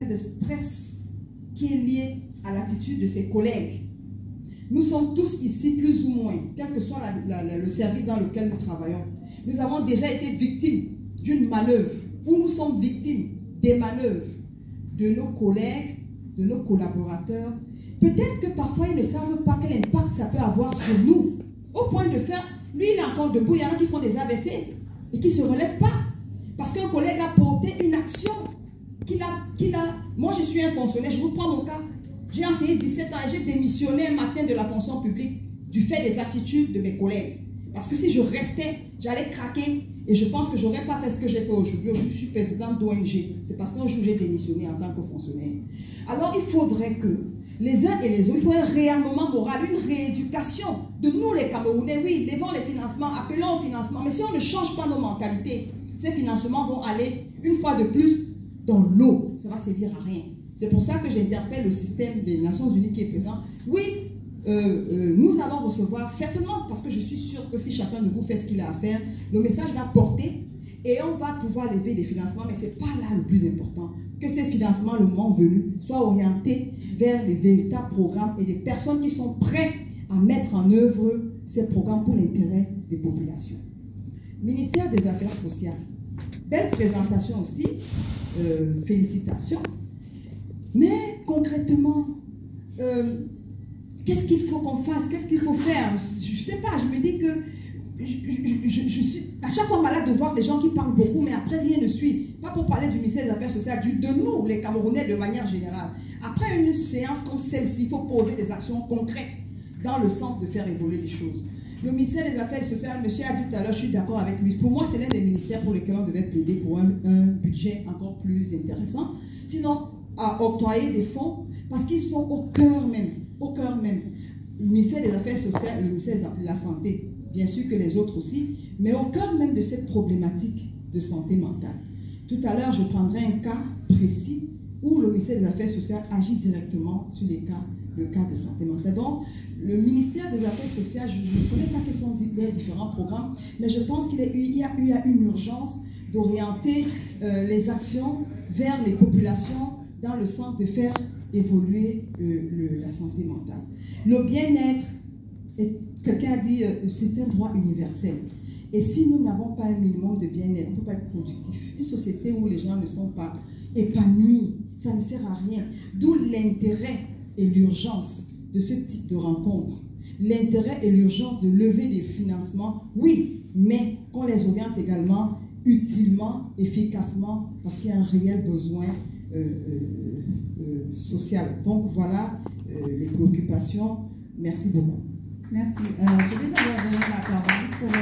de stress qui est lié à l'attitude de ses collègues. Nous sommes tous ici, plus ou moins, quel que soit le service dans lequel nous travaillons. Nous avons déjà été victimes d'une manœuvre, ou nous sommes victimes des manœuvres de nos collègues, de nos collaborateurs. Peut-être que parfois ils ne savent pas quel impact ça peut avoir sur nous, au point de faire, lui il est encore debout, il y en a qui font des AVC et qui ne se relèvent pas. Parce qu'un collègue a porté une action Moi je suis un fonctionnaire, je vous prends mon cas. J'ai enseigné 17 ans et j'ai démissionné un matin de la fonction publique du fait des attitudes de mes collègues. Parce que si je restais, j'allais craquer et je pense que je n'aurais pas fait ce que j'ai fait aujourd'hui. Aujourd'hui, je suis présidente d'ONG. C'est parce qu'un jour, j'ai démissionné en tant que fonctionnaire. Alors, il faudrait que les uns et les autres, il faut un réarmement moral, une rééducation de nous les Camerounais. Oui, devant les financements, appelons au financement. Mais si on ne change pas nos mentalités, ces financements vont aller, une fois de plus, dans l'eau. Ça va servir à rien. C'est pour ça que j'interpelle le système des Nations Unies qui est présent. Oui, nous allons recevoir, certainement, parce que je suis sûre que si chacun de vous fait ce qu'il a à faire, le message va porter et on va pouvoir lever des financements, mais ce n'est pas là le plus important. Que ces financements, le moment venu, soient orientés vers les véritables programmes et des personnes qui sont prêtes à mettre en œuvre ces programmes pour l'intérêt des populations. Ministère des Affaires sociales. Belle présentation aussi, félicitations. Mais concrètement, qu'est-ce qu'il faut qu'on fasse? Qu'est-ce qu'il faut faire? Je ne sais pas, je me dis que je suis à chaque fois malade de voir des gens qui parlent beaucoup, mais après rien ne suit. Pas pour parler du ministère des Affaires sociales, de nous, les Camerounais, de manière générale. Après une séance comme celle-ci, il faut poser des actions concrètes dans le sens de faire évoluer les choses. Le ministère des Affaires sociales, monsieur a dit tout à l'heure, je suis d'accord avec lui. Pour moi, c'est l'un des ministères pour lesquels on devait plaider pour un budget encore plus intéressant. Sinon, à octroyer des fonds, parce qu'ils sont au cœur même. Le ministère des Affaires sociales, le ministère de la Santé, bien sûr que les autres aussi, mais au cœur même de cette problématique de santé mentale. Tout à l'heure, je prendrai un cas précis où le ministère des Affaires sociales agit directement sur le cas de santé mentale. Donc, le ministère des Affaires sociales, je ne connais pas quels sont les différents programmes, mais je pense qu'il y a une urgence d'orienter les actions vers les populations dans le sens de faire évoluer la santé mentale. Le bien-être, quelqu'un a dit, c'est un droit universel. Et si nous n'avons pas un minimum de bien-être, on ne peut pas être productif. Une société où les gens ne sont pas épanouis, ça ne sert à rien. D'où l'intérêt et l'urgence de ce type de rencontre. L'intérêt et l'urgence de lever des financements, oui, mais qu'on les oriente également utilement, efficacement, parce qu'il y a un réel besoin social. Donc voilà les préoccupations. Merci beaucoup. Merci. Je vais d'abord donner la parole pour